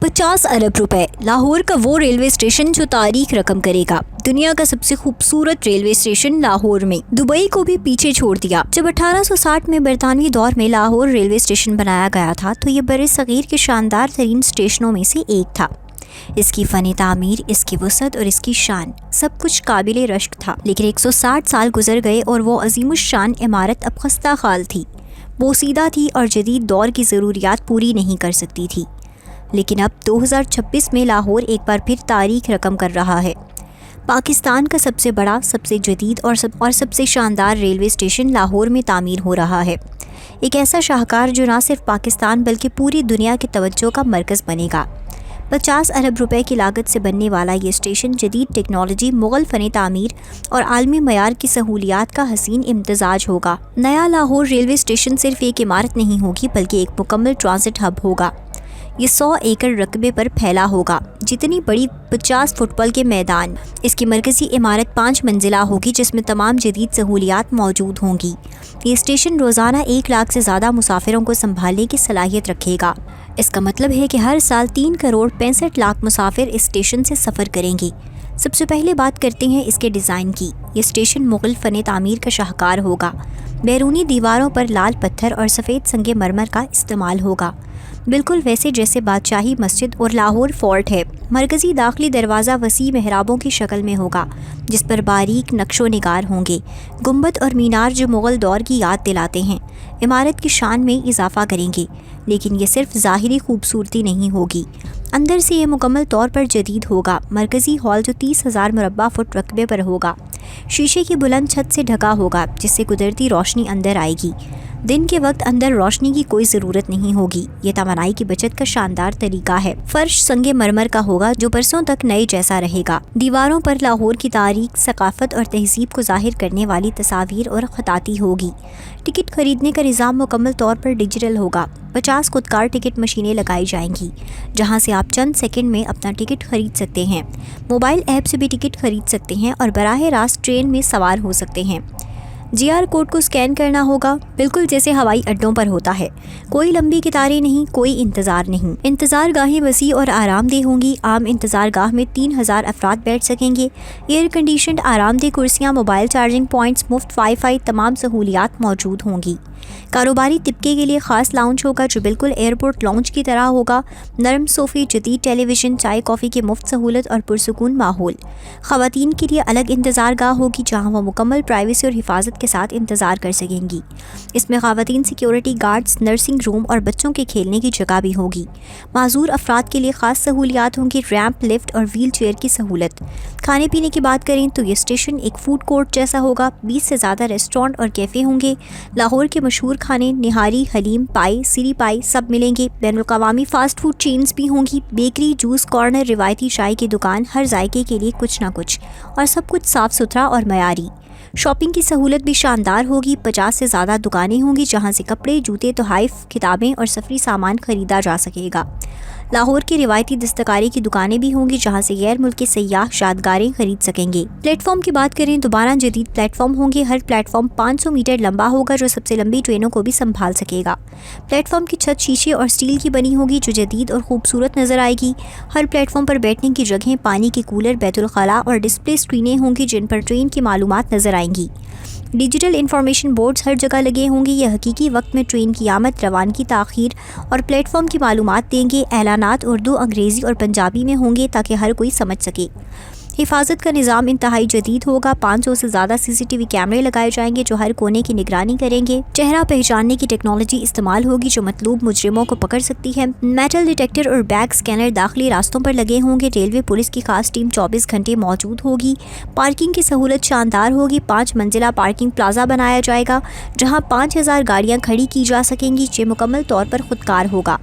50 अरब रुपए। लाहौर का वो रेलवे स्टेशन जो तारीख रकम करेगा। दुनिया का सबसे खूबसूरत रेलवे स्टेशन लाहौर में, दुबई को भी पीछे छोड़ दिया। जब 1860 में बरतानवी दौर में लाहौर रेलवे स्टेशन बनाया गया था तो ये बरे-सगीर के शानदार तरीन स्टेशनों में से एक था। इसकी फ़न तामीर, इसकी वसअत और इसकी शान सब कुछ काबिल रश्क था। लेकिन 160 साल गुजर गए और वो अजीमुश्शान इमारत अब खस्ता हाल थी, बोसीदा थी और जदीद दौर की ज़रूरियात पूरी नहीं कर सकती थी। लेकिन अब 2026 में लाहौर एक बार फिर तारीख रकम कर रहा है। पाकिस्तान का सबसे बड़ा, सबसे जदीद और सबसे शानदार रेलवे स्टेशन लाहौर में तामीर हो रहा है। एक ऐसा शाहकार जो ना सिर्फ पाकिस्तान बल्कि पूरी दुनिया की तवज्जो का मरकज़ बनेगा। 50 अरब रुपए की लागत से बनने वाला ये स्टेशन जदीद टेक्नोलॉजी, मुग़ल फ़न तामीर और आलमी मयार की सहूलियात का हसीन इम्तज़ाज होगा। नया लाहौर रेलवे स्टेशन सिर्फ एक इमारत नहीं होगी बल्कि एक मुकम्मल ट्रांजिट हब होगा। ये 100 एकड़ रकबे पर फैला होगा, जितनी बड़ी 50 फुटबॉल के मैदान। इसकी मरकज़ी इमारत 5 मंजिला होगी जिसमें तमाम जदीद सहूलियात मौजूद होंगी। ये स्टेशन रोज़ाना 1 लाख से ज़्यादा मुसाफिरों को संभालने की सलाहियत रखेगा। इसका मतलब है कि हर साल 3 करोड़ 65 लाख मुसाफिर इस स्टेशन से सफ़र करेंगे। सबसे पहले बात करते हैं इसके डिज़ाइन की। ये स्टेशन मुग़ल फ़न तामीर का शाहकार होगा। बैरूनी दीवारों पर लाल पत्थर और सफ़ेद संगे मरमर का इस्तेमाल होगा, बिल्कुल वैसे जैसे बादशाही मस्जिद और लाहौर फोर्ट है। मरकज़ी दाखिली दरवाज़ा वसी मेहराबों की शक्ल में होगा जिस पर बारीक नक्शो निगार होंगे। गुंबद और मीनार जो मुग़ल दौर की याद दिलाते हैं, इमारत की शान में इजाफ़ा करेंगे। लेकिन ये सिर्फ ज़ाहिरी खूबसूरती नहीं होगी, अंदर से ये मुकम्मल तौर पर जदीद होगा। मरकज़ी हॉल जो 30,000 मुरब्बा फुट रकबे पर होगा, शीशे की बुलंद छत से ढका होगा जिससे कुदरती रोशनी अंदर आएगी। दिन के वक्त अंदर रोशनी की कोई ज़रूरत नहीं होगी। ये तवानाई की बचत का शानदार तरीका है। फर्श संगे मरमर का होगा जो बरसों तक नए जैसा रहेगा। दीवारों पर लाहौर की तारीख, सकाफत और तहजीब को ज़ाहिर करने वाली तस्वीर और ख़ताती होगी। टिकट खरीदने का निज़ाम मुकम्मल तौर पर डिजिटल होगा। 50 खुदकार टिकट मशीनें लगाई जाएंगी जहां से आप चंद सेकंड में अपना टिकट खरीद सकते हैं। मोबाइल ऐप से भी टिकट खरीद सकते हैं और बराह रास्त ट्रेन में सवार हो सकते हैं। GR कोड को स्कैन करना होगा, बिल्कुल जैसे हवाई अड्डों पर होता है। कोई लंबी कतारें नहीं, कोई इंतज़ार नहीं। इंतज़ार गाहें वसी और आरामदेह होंगी। आम इंतज़ार गाह में 3000 अफराद बैठ सकेंगे। एयर कंडीशनड आरामदेह कुर्सियाँ, मोबाइल चार्जिंग पॉइंट्स, मुफ्त वाईफाई, तमाम सहूलियात मौजूद होंगी। कारोबारी तबके के लिए ख़ास लाउंज होगा जो बिल्कुल एयरपोर्ट लाउंज की तरह होगा। नरम सोफ़े, जदीद टेलीविज़न, चाय कॉफ़ी की मुफ्त सहूलत और पुरसुकून माहौल। ख़वातीन के लिए अलग इंतज़ार गाह होगी जहाँ वो मुकम्मल प्राइवेसी और हिफाजत के साथ इंतज़ार कर सकेंगी। इसमें ख़वातीन सिक्योरिटी गार्ड्स, नर्सिंग रूम और बच्चों के खेलने की जगह भी होगी। माज़ूर अफराद के लिए ख़ास सहूलियात होंगी, रैंप, लिफ्ट और व्हील चेयर की सहूलत। खाने पीने की बात करें तो ये स्टेशन एक फ़ूड कोर्ट जैसा होगा। 20 से ज़्यादा रेस्टोरेंट और कैफ़े होंगे। लाहौर के मशहूर खाने निहारी, हलीम, पाई, सीरी पाई सब मिलेंगे। बैनुल-अक़वामी फ़ास्ट फूड चेन्स भी होंगी। बेकरी, जूस कॉर्नर, रिवायती चाय की दुकान, हर जायके के लिए कुछ ना कुछ, और सब कुछ साफ़ सुथरा और मयारी। शॉपिंग की सहूलत भी शानदार होगी। 50 से ज़्यादा दुकानें होंगी जहां से कपड़े, जूते, तोहफ़, किताबें और सफरी सामान खरीदा जा सकेगा। लाहौर की रिवायती दस्तकारी की दुकानें भी होंगी जहां से गैर मुल्की सयाह यादगारें खरीद सकेंगे। प्लेटफॉर्म की बात करें तो 12 जदीद प्लेटफॉर्म होंगे। हर प्लेटफॉर्म 500 मीटर लंबा होगा जो सबसे लंबी ट्रेनों को भी संभाल सकेगा। प्लेटफॉर्म की छत शीशे और स्टील की बनी होगी जो जदीद और खूबसूरत नज़र आएगी। हर प्लेटफॉर्म पर बैठने की जगह, पानी के कूलर, बैतुल खला और डिस्प्ले स्क्रीनें होंगी जिन पर ट्रेन की मालूमात नज़र आएंगी। डिजिटल इंफॉर्मेशन बोर्ड्स हर जगह लगे होंगे। यह हकीकी वक्त में ट्रेन की आमद, रवानगी, ताख़ीर और प्लेटफॉर्म की मालूमात देंगे। एलानात उर्दू, अंग्रेज़ी और पंजाबी में होंगे ताकि हर कोई समझ सके। हिफाजत का निज़ाम इंतहाई जदीद होगा। 500 से ज़्यादा CCTV कैमरे लगाए जाएंगे जो हर कोने की निगरानी करेंगे। चेहरा पहचानने की टेक्नोलॉजी इस्तेमाल होगी जो मतलूब मुजरिमों को पकड़ सकती है। मेटल डिटेक्टर और बैग स्कैनर दाखिली रास्तों पर लगे होंगे। रेलवे पुलिस की खास टीम 24 घंटे मौजूद होगी। पार्किंग की सहूलत शानदार होगी। 5 मंजिला पार्किंग प्लाजा बनाया जाएगा जहाँ 5000 गाड़ियाँ खड़ी की जा सकेंगी जो मुकम्मल तौर पर खुदकार होगा।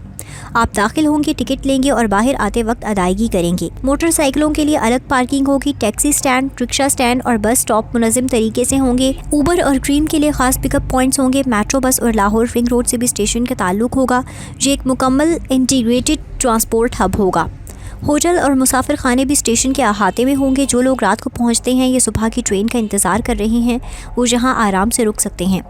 आप दाखिल होंगे, टिकट लेंगे और बाहर आते वक्त अदायगी करेंगे। मोटरसाइकिलों के लिए अलग पार्किंग होगी। टैक्सी स्टैंड, रिक्शा स्टैंड और बस स्टॉप मुनज़्ज़म तरीके से होंगे। ऊबर और ड्रीम के लिए खास पिकअप पॉइंट्स होंगे। मेट्रो बस और लाहौर रिंग रोड से भी स्टेशन का ताल्लुक होगा। ये एक मुकम्मल इंटीग्रेटेड ट्रांसपोर्ट हब होगा। ہوٹل اور مسافر خانے بھی اسٹیشن کے احاطے میں ہوں گے۔ جو لوگ رات کو پہنچتے ہیں یا صبح کی ٹرین کا انتظار کر رہے ہیں وہ یہاں آرام سے رک سکتے ہیں۔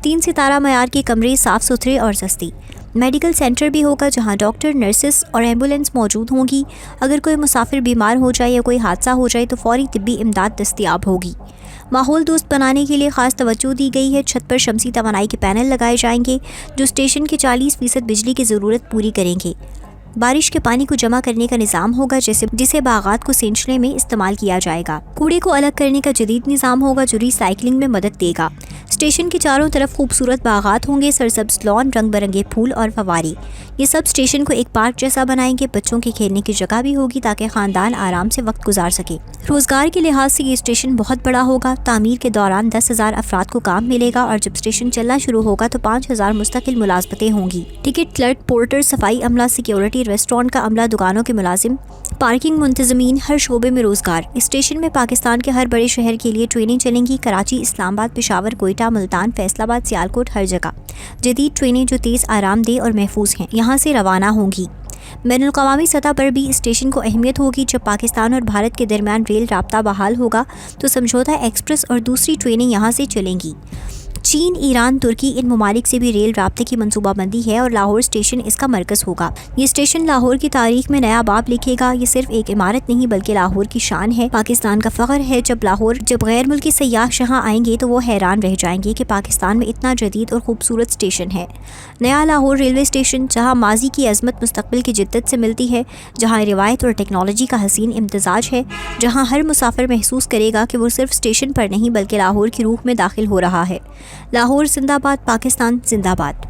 3 ستارہ معیار کے کمرے، صاف ستھرے اور سستی۔ میڈیکل سینٹر بھی ہوگا جہاں ڈاکٹر، نرسز اور ایمبولینس موجود ہوں گی۔ اگر کوئی مسافر بیمار ہو جائے یا کوئی حادثہ ہو جائے تو فوری طبی امداد دستیاب ہوگی۔ ماحول دوست بنانے کے لیے خاص توجہ دی گئی ہے۔ چھت پر شمسی توانائی کے پینل لگائے جائیں گے جو اسٹیشن کے 40% بجلی کی ضرورت پوری کریں گے۔ بارش کے پانی کو جمع کرنے کا نظام ہوگا جسے باغات کو سینچنے میں استعمال کیا جائے گا۔ کوڑے کو الگ کرنے کا جدید نظام ہوگا جو ری سائیکلنگ میں مدد دے گا۔ اسٹیشن کے چاروں طرف خوبصورت باغات ہوں گے، سرسبز لان، رنگ برنگے پھول اور فوارے۔ یہ سب اسٹیشن کو ایک پارک جیسا بنائیں گے۔ بچوں کے کھیلنے کی جگہ بھی ہوگی تاکہ خاندان آرام سے وقت گزار سکے۔ روزگار کے لحاظ سے یہ اسٹیشن بہت بڑا ہوگا۔ تعمیر کے دوران 10,000 افراد کو کام ملے گا اور جب اسٹیشن چلنا شروع ہوگا تو 5,000 مستقل ملازمتیں ہوں گی۔ ٹکٹ کلرک، پورٹر، صفائی عملہ، سیکیورٹی، ریسٹورانٹ کا عملہ، دکانوں کے ملازم، پارکنگ منتظمین، ہر شعبے میں روزگار۔ اسٹیشن میں پاکستان کے ہر بڑے شہر کے لیے ٹرینیں چلیں گی۔ کراچی، اسلام آباد، پشاور، کوئٹہ، ملتان، فیصل آباد، سیالکوٹ، ہر جگہ جدید ٹرینیں جو تیز، آرام دہ اور محفوظ ہیں یہاں سے روانہ ہوں گی۔ بین الاقوامی سطح پر بھی اسٹیشن کو اہمیت ہوگی۔ جب پاکستان اور بھارت کے درمیان ریل رابطہ بحال ہوگا تو سمجھوتہ ایکسپریس اور دوسری ٹرینیں یہاں سے چلیں گی۔ چین، ایران، ترکی، ان ممالک سے بھی ریل رابطے کی منصوبہ بندی ہے اور لاہور اسٹیشن اس کا مرکز ہوگا۔ یہ اسٹیشن لاہور کی تاریخ میں نیا باب لکھے گا۔ یہ صرف ایک عمارت نہیں بلکہ لاہور کی شان ہے، پاکستان کا فخر ہے۔ جب غیر ملکی سیاح یہاں آئیں گے تو وہ حیران رہ جائیں گے کہ پاکستان میں اتنا جدید اور خوبصورت اسٹیشن ہے۔ نیا لاہور ریلوے اسٹیشن جہاں ماضی کی عظمت مستقبل کی جدت سے ملتی ہے، جہاں روایت اور ٹیکنالوجی کا حسین امتزاج ہے، جہاں ہر مسافر محسوس کرے گا کہ وہ صرف اسٹیشن پر نہیں بلکہ لاہور کی روح میں داخل ہو رہا ہے۔ لاہور زندہ باد، پاکستان زندہ باد۔